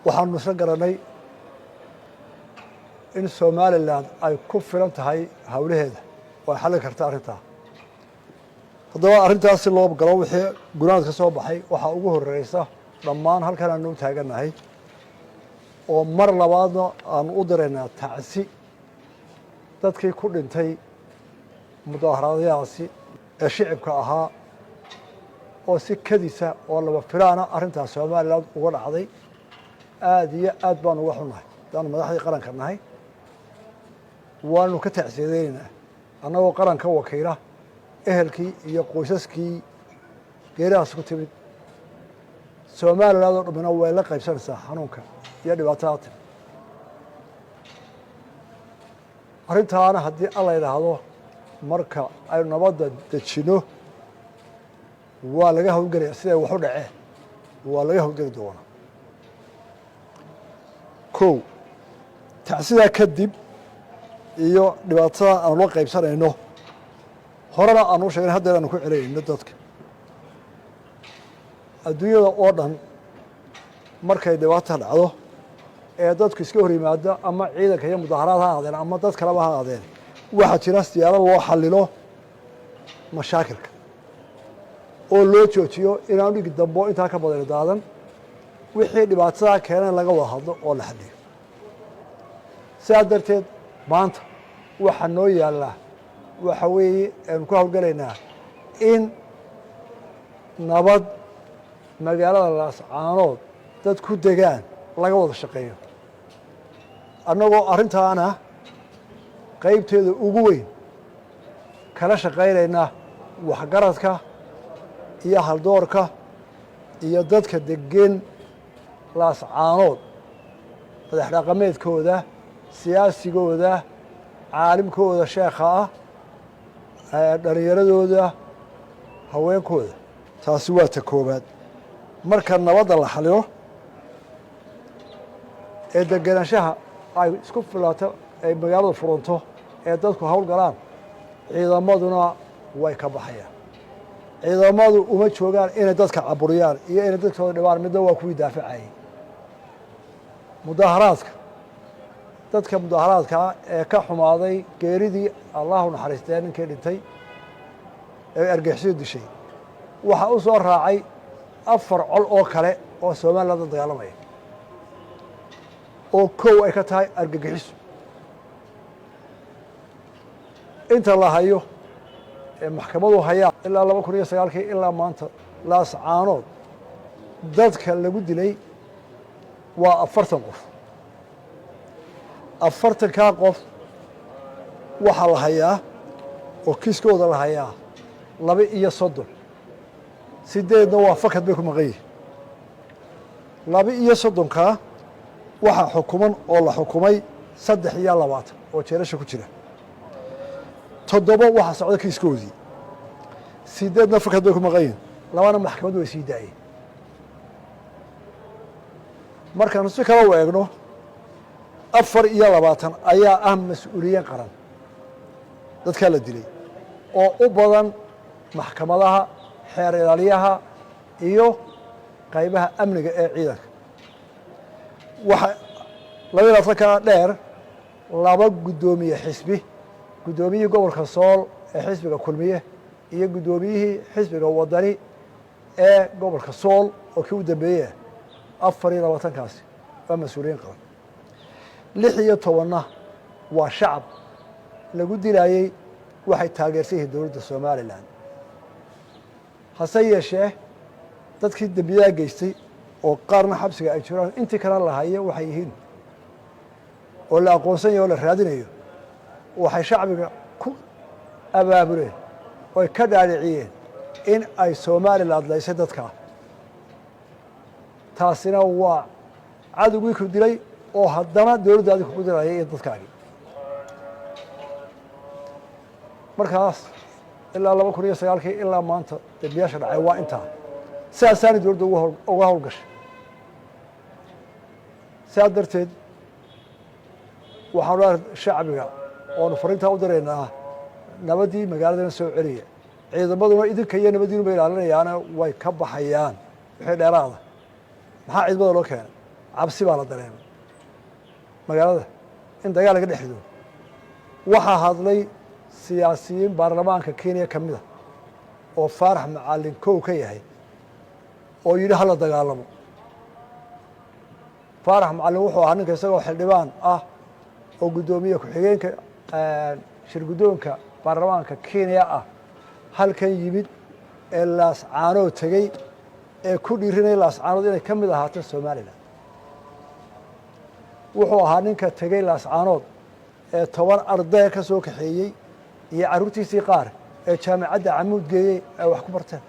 waxaanu isla garanay in Somaliland ay ku filan tahay hawlaheeda way xalin kartaa arrintaa haddaba arrintaasi loo galo wixii gunaad ka soo baxay waxa ugu horeysa dhammaan halkan aanu taaganahay oo mar labaadna aan u direynaa tacsi dadkii ku dhintay mudaaharaadayaasi ee shicibka ahaa oo si kadisa oo laba filaana arrintaas Somaliland uga dhacday aad iyo aad baan uga xunahay daan madaxdii qaranka nahay waanu ka tacsiyadeynaa annagoo qaranka wakiila ehelkii iyo qoysaskii geeraas ku timid Somaliland oo dhamina way la qaybsanaysaa xanuunka iyo dhibaatada arrintaana haddii alla yidhaahdo marka ay nabadda dejino waa laga hawlgelaya siday wax u dhaceen waa laga hawlgeli doonaa kow tacsidaa kadib iyo dhibaatada aanu la qaybsanayno horena aanu sheegin haddeer aanu ku celinayno dadka adduunyada oo dhan markay dhibaata dhacdo ee dadku iska hor yimaado ama ciidanka iyo mudaaharaad ha ahaadeen ama dad kaleba ha ahaadeen waxaa jira siyaalo loo xallilo mashaakilka oo loo joojiyo inaanu dhigi dambo intaa ka badan daadan wixii dhibaatada keenay laga wada hadlo oo la xalliyo sidaas darteed maanta waxa noo yaalla waxa weeye aynu ku hawlgalaynaa in nabad magaalada Laascaanood dad ku degaan laga wada shaqeeyo annagoo arrintaana qaybteeda ugu weyn kala shaqeynayna waxgaradka iyo haldoorka iyo dadka degan Laascaanood madax dhaqameedkooda siyaasigooda caalimkooda sheekha ah dhalinyaradooda haweenkooda taasi waa ta koobaad marka nabadda la xalilo ee deganaanshaha ay isku filaato ay magaalada furanto ee dadku hawl galaan ciidamaduna way ka baxayaan ciidamadu uma joogaan inay dadka caburiyaan iyo inay dadkooda dhibaan midna waa kuwii daafacayay mudaaharaadka dadka mudaaharaadka ee ka xumaaday geeridii allahu naxariistay ninkii dhintay ee argixisada dishay waxa u soo raacay 4 col oo kale oo Somaliland la dagaalamaya oo kow ay ka tahay argagixiso inta la hayo ee maxkamadu hayaan ilaa 2009 ilaa maanta Laascaanood dadka lagu dilay waa 40 qof 40 qof waxa la hayaa oo kiiskooda la hayaa 32 sideedna waa fakad bay ku maqan yihiin 32 waxa xukuman oo la xukumay 23 oo jeelasha ku jira 7 waxa socda kiiskoodii sideedna fakad bay ku maqan yihiin labana maxkamadu way sii daayeen markaan si kala weegno 24 ayaa ah mas'uuliyiin qaran dadka la dilay oo u badan maxkamadaha xeer ilaaliyaha iyo qaybaha amniga ee ciidanka waxa labada ka dheer laba gudoomiye xisbi gudoomiyihii gobolka Sool ee xisbiga kulmiye iyo gudoomiyihii xisbiga wadani ee gobolka Sool oo kii u dambeeyay 24 kaasi waa mas'uuliyiin qaran 16 waa shacab lagu dilayay waxay taageersan yihiin dowladda Somaliland hase yeeshee dadkii dambiyaha geystay oo qaarna xabsiga ay jiraan intii kale la hayo waxay yihiin oo la aqoonsan yahay oo la raadinayo waxay shacbiga ku abaabuleen oo ka dhaadhiciyeen in ay Somaliland laysay dadka taasina waa cadowgii ku dilay oo haddana dowladdaadi ku dilayay in dadkaagi markaas ilaa 2009 ilaa maanta dambiyaasha dhacay waa intaa saasaani dowladda uga hawlgashay sidaa darteed waxaan leeyahay shacbiga oonu fariintaa u direynaa nabadii magaaladana soo celiya ciidamaduna idinka iyo nabadiinu bay ilaalinayaana way ka baxayaan wixii dheeraada maxaa ciidamada loo keenay cabsi baa la dareemay magaalada in dagaal laga dhex rido waxaa hadlay siyaasiyiin baarlamaanka kenya ka mida oo faarax macalin kow ka yahay oo yidhi hala dagaalamo faarax macalin wuxuu ahaa ninka isagoo xildhibaan ah oo guddoomiye ku-xigeenka shir guddoonka baarlamaanka kenya ah halkan yimid ee laascaanood tegey ee ku dhiirinaya laascaanood inay ka mid ahaato somalilan wuxuu ahaa ninka tegey laascaanood ee 10 arday ka soo kaxeeyey iyo carruurtiisii qaar ee jaamacadda camuud geeyey ay wax ku barteen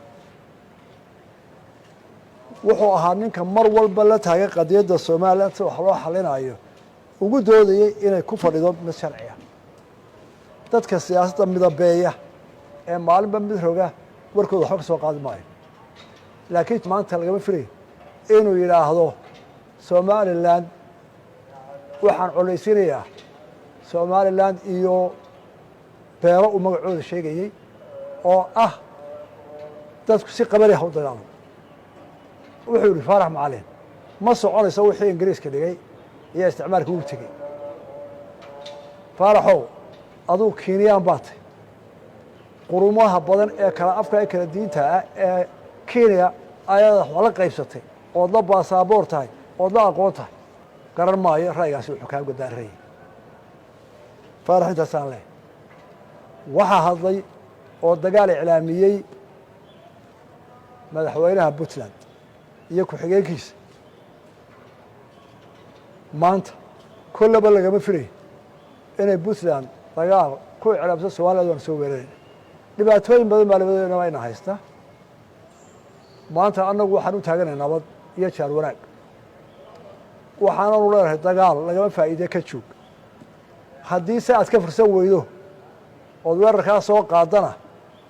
wuxuu ahaa ninka mar walba la taagay qadiyadda somalilan si wax loo xalinayo ugu doodayey inay ku fadhido mid sharci ah dadka siyaasadda midabeeya ee maalinba mid roga warkooda waxba ka soo qaadi maayo laakiin maanta lagama filayo inuu yidhaahdo somalilan waxaan colaysinayaa somalilan iyo beero uu magacooda sheegayey oo ah dadku si qabali ah u dagaalamo wuxuu yidhi faarax macalin ma soconayso wixii ingiriiska dhigay iyo isticmaalka ugu tegey faaraxow aduu kiiniyaan baa tay qurumaha badan ee kala afka ee kala diinta ah ee kenya ayaad wax la qaybsatay ood la baasaboor tahay ood la aqoon tahay garan maayo ra'yigaasi wuxuu kaa godaarayay faarax intaasaan leh waxaa hadlay oo dagaal iclaamiyey madaxweynaha puntland iyo ku-xigeenkiisa maanta kollaba lagama filayo inay puntland dagaal ku iclaamsan somaliland waan soo weerarayna dhibaatooyin badan baa labadeena ina haysta maanta annagu waxaan u taaganay nabad iyo jaar wanaag waxaananu leenahay dagaal lagama faa'iide ka joog haddii se aad ka fursan weydo ood weerarkaa soo qaadana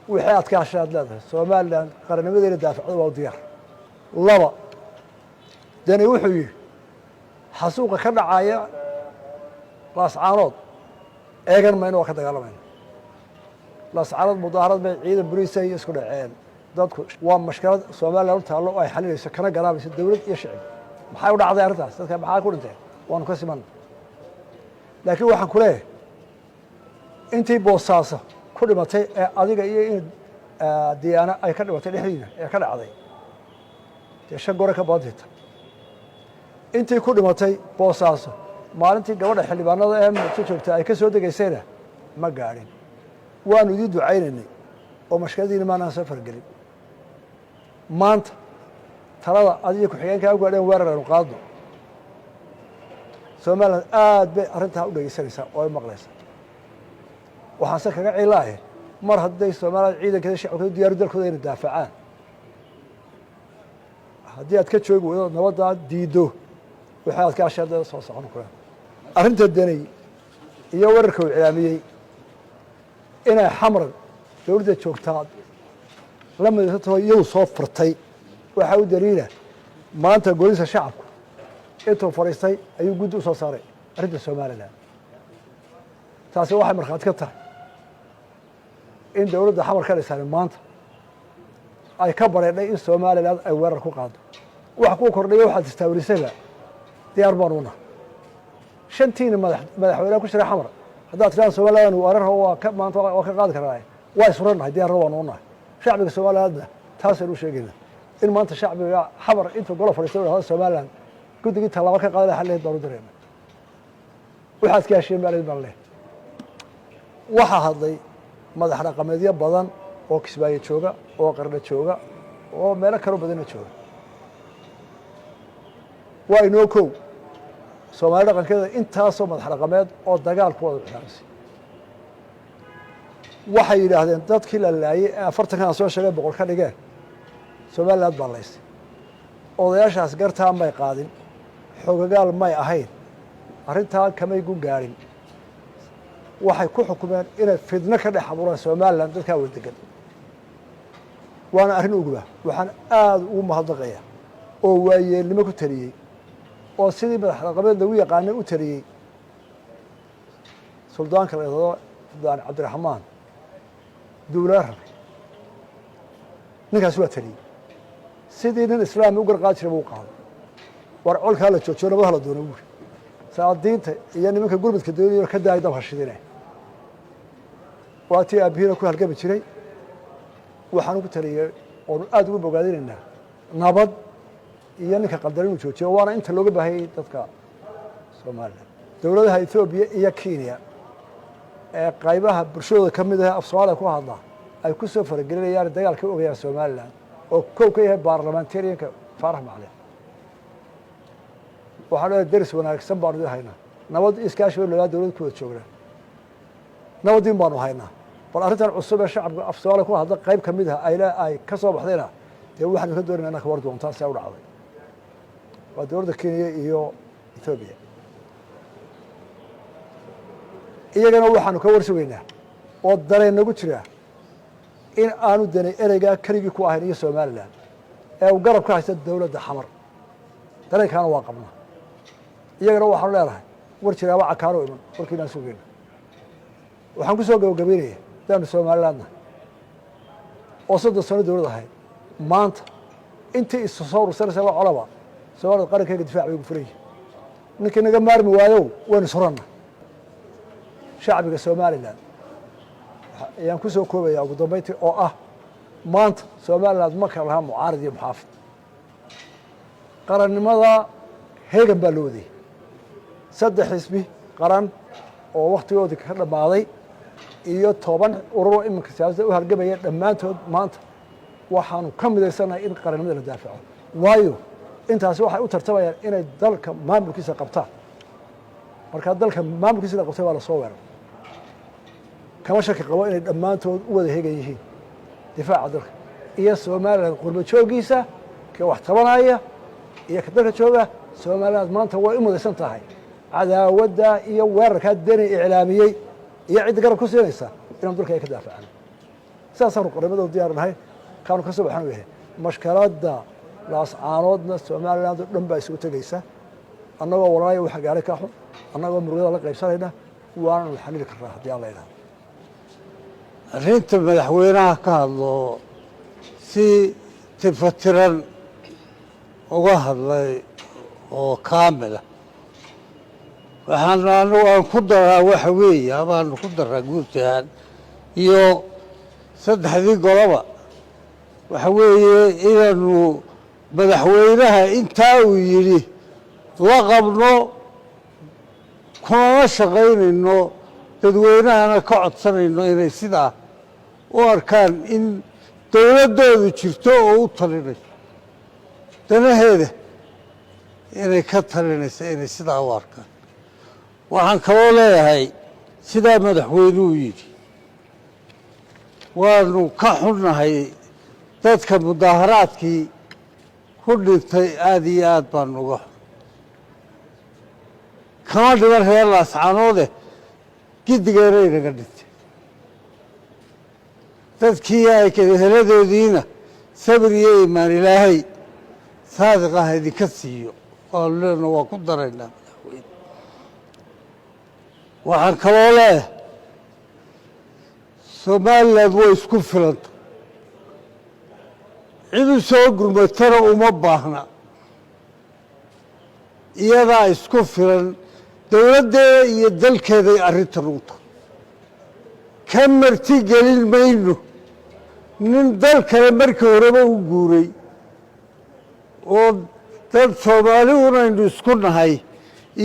wixii aad ka hashay aad leedahay somalilan qarannimadeena daafacdo waa u diyaar laba deni wuxuu yidhi xasuuqa ka dhacaya laascaanood eegan mayno waa ka dagaalamayna laascaanood mudaharad bay ciidan boliisa iyo isku dhaceen dadku waa mashkalad somalilan u taallo oo ay xalinayso kana garaabayso dowlad iyo shicib maxay u dhacday arrintaas dadka maxaa ku dhinteen waanu ka siman laakiin waxaan ku leeyahay intii boosaaso ku dhimatay ee adiga iyo in diyaana ay ka dhimatay dhexdiina ee ka dhacday dee 5 gore ka badanta intii ku dhimatay boosaaso maalintii gabadha xildhibaanada ee muqdisho joogtay ay ka soo degaysayna ma gaadhin waanu idin ducaynaynay oo mashkaladiina maanaan soo fargelin maanta talada adiga ku-xigeenkaa u gaadheen weerar aynu qaadno somaliland aad bay arrintaa u dhegeysanaysaa oo ay maqlaysaa waxaan se kaga ciilaahe mar hadday somaliland ciidankeeda shacabkeeda diyaaru dalkooda inay daafacaan haddii aad ka joogi weydo nabaddaa diiddo wixii aad ka hasheedada soo socon karaan arrinta deney iyo weerarka uu iclaamiyey inay xamran dowladda joogtaa la midaysantaho iyadu soo furtay waxaa u daliila maanta golisa shacabku intuu fadhiistay ayuu guddi u soo saaray arrinta somalilan taasi waxay markhaati ka tahay in dowladda xamar ka dhisan maanta ay ka bareedhay in somalilan ay weerar ku qaado wax kuu kordhaya waxaad istaawilisayba diyaar baan una shantiina madaxweyneha ku jiray xamar haddaad tidhahan somalilan weerar maanta waa ka qaadi karnaa waa isurannahay diyaarna waanu unahay shacbiga somalilandna taasaynu u sheegayna in maanta shacbiga xamar intuu golo fadhiistay u dhahdo somalilan guddigii tallaabo ka qaada xal lehed baanu dareema waxaad ka hesheen baa baan leh waxaa hadlay madax dhaqameedyo badan oo kismaayo jooga oo qarna jooga oo meelo kaloo badanna jooga waa inoo kow soomaali dhaqankeeda intaasoo madax dhaqameed oo dagaal ku wada bixinaysay waxay yidhaahdeen dadkii la laayey ee 40 soo sheegay 100 ka dhigeen somaliland baa laysay odayaashaas gartaa may qaadin xogagaal may ahayn arrintaa kamay gu gaarin waxay ku xukumeen inay fidno ka dhex abuuraan somaliland dadkaa wada degan waana arrin uguba waxaan aad ugu mahadnaqayaa oo waayeelnimo ku taliyey oo sidii madax dhaqameed lagu yaqaanay u taliyey suldaanka la yidhahdo suldaan cabdiraxmaan duulaa rabay ninkaas waa taliyey sidii nin islaami u garqaadi jiray buu qaaday warcol kala joojo nabad hala doono buur saadiinta iyo nimanka gurmadka dawladda ka daayay dab hashidinay waatii aabihina ku halgami jiray waxaan ugu taliyay oo aad ugu bogaadinaynaa nabad iyo ninka qaldan inuu joojiyo waana inta looga baahayay dadka Soomaaliland dawladaha Ethiopia iyo Kenya ee qaybaha bulshada ka mid ah af Soomaaliya ku hadla ay ku soo faragelinayaan dagaalka oogaya Soomaaliland oo koow ka yahay baarlamantariyanka Faarax Macalin waxaan leeyahay daris wanaagsan baan u haynaa nabad iskaashi oo laga dawladda ku joogna nabadin baan u haynaa bal arrintan cusub ee shacabka af Soomaaliya ku hadla qayb ka mid ah ay ka soo baxdayna dee waxaan ka doonaynaa ka war doontaa si ay u dhacday waa dawladda Kenya iyo Ethiopia iyagana waxaanu ka warsugaynaa oo dareen nagu jira in aanu danay ereyga kaligi ku ahayn iyo Soomaaliland ee uu garab ka haysta dawladda xamar dareenkaana waa qabnaa iyagana waxaanu leedahay war jiraaba cakaaro iman warkiina sugayna waxaan ku soo gabagabeynaya daanu Soomaaliland oo 3 sano dawlad ahayd maanta intii isu soo urursanaysa la colaba Soomaaliland qarankeega difaac bay ugu furay ninkii naga maarmi waayo waan surana shacbiga Soomaaliland ayaan ku soo koobaya ugu dambeyntii oo ah maanta Soomaaliland ma kala laha mucaarad iyo muxaafid qarannimada heegan baa loo waday 3 xisbi qaran oo waqtigoodii ka dhamaaday iyo 10 urur iminka siyaasadda u hargamaya dhammaantood maanta waxaanu ka midaysanahay in qarannimada la daafaco waayo intaasi waxay u tartamayaan inay dalka maamulkiisa qabtaan marka dalka maamulkiisa qabtay waa la soo weerar kama shaki qabo inay dhammaantood u wada heegan yihiin difaaca dalka iyo Soomaaliland qurbo joogiisa ka wax tabanaya iyo ka dalka jooga Soomaaliland maanta way u mudaysan tahay cadaawadda iyo weerarka dani iclaamiyay iyo cid garab ku siinaysa inaan dalka ay ka daafacaan saasaan qaramada diyaarnahay kaanu ka soo baxan yahay mashkaladda laas caanoodna Soomaaliland dhan baa isugu tagaysa annagoo walaayo waxa gaaray ka xun annagoo murugada la qaybsanayna waana la xalili karaa haddii alla ilaahay arrinta madaxweynaha ka hadlo si tifatiran uga hadlay oo kaamila waxaan aan ku daraa waxa weeye abaanu ku daraa guurtaan iyo 3 goloba waxa weeye inaanu madaxweynaha intaa uu yidhi la qabno kuma shaqaynayno dadweynahana ka codsanayno inay sidaa u arkaan in dawladdoodu jirto oo u talinayso danaheeda inay ka talinayso inay sidaa u arkaan waxaan kaloo leeyahay sidaa madaxweynuhu yidhi waanu ka xunnahay dadka mudaaharaadkii ku dhintay aad iyo aad baanu uga xun kama dhiman reer laascaanoode giddigeena inaga dhintay dadkii ay heladoodiina sabir iyo iimaan ilaahay saadiq ah idinka siiyo waanu leenahay waa ku daraynaa madaxweyne waxaan kaloo leeyahay Soomaaliland way isku filanta cid u soo gurmatana uma baahna iyadaa isku filan dawladdeeda iyo dalkeeday arrintan u tahay ka marti gelin mayno nin dal kale markii horeba u guuray oo dad Soomaali unaynu isku nahay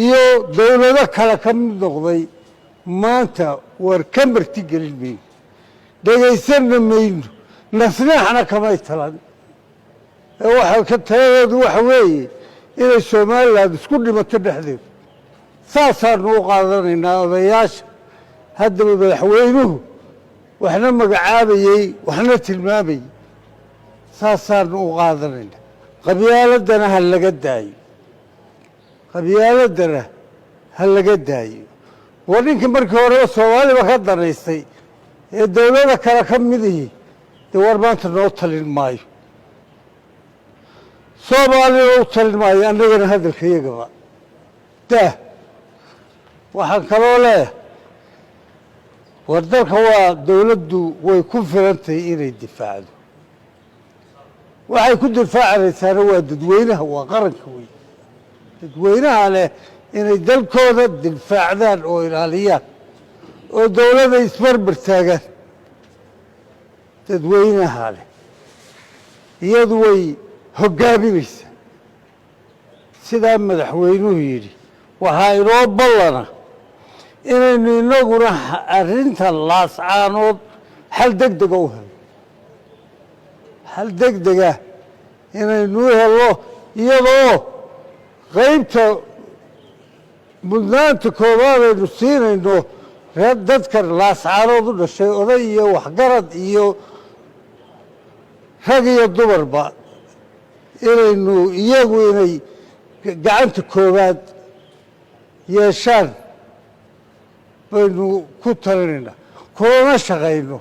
iyo dawlado kale ka mid noqday maanta war ka marti gelin mayno dhegaysanna mayno nasnaxna kamay talan waxa ka tayadeedu waxa weeye inay Soomaaliland isku dhimato dhexdeeda saasaanu u qaadanaynaa odayaasha haddaba madaxweynuhu waxna magacaabayey waxna tilmaamayey saasaanu u qaadanaynaa qabyaaladana ha laga daayo qabyaaladana ha laga daayo waa ninkii markii horeba Soomaaliba ka danaystay ee dawlada kale ka midihii dee war maanta noo talin maayo Soomaaliya u talin maayo annagana hadalka iyagaba daa waxaan kaloo leeyahay war dalka waa dawladdu way ku filantahay inay difaacdo waxay ku difaacanaysaana waa dadweynaha waa qaranka wey dadweynaha leh inay dalkooda difaacdaan oo ilaaliyaan oo dowladda isbarbar taagaan dadweynaha leh iyadu way hoggaaminaysaa sidaa madaxweynuhu yidhi waxaa inoo ballana inaynu inaguna arrintan laascaanood xal deg dega u helno xal deg dega inaynu u helno iyadoo qaybta mudnaanta koowaad aynu siinayno reer dadkan laascaanood u dhashay oday iyo waxgarad iyo rag iyo dumarba inaynu iyagu inay gacanta koowaad yeeshaan baynu ku talinaynaa kulana shaqayno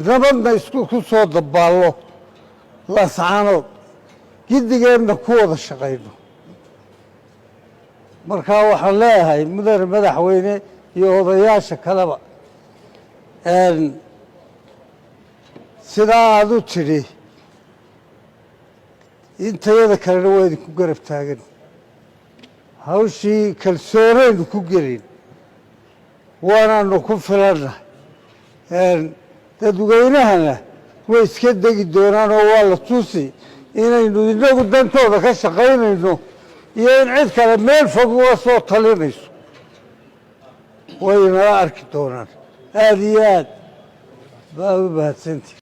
nabadna ku soo dabaallo laascaanood giddigeenna ku wada shaqayno markaa waxaan leeyahay mudane madaxweyne iyo odayaasha kaleba sidaa aada u tidhi intayada kalena waa idinku garab taagan hawshii kalsoonaynu ku gelin waanaanu ku filannahay dadweynahana way iska degi doonaan oo waa la tusi inaynu inagu dantooda ka shaqaynayno iyo in cid kale meel fog uga soo talinayso way nala arki doonaan aada iyo aad baa u mahadsantii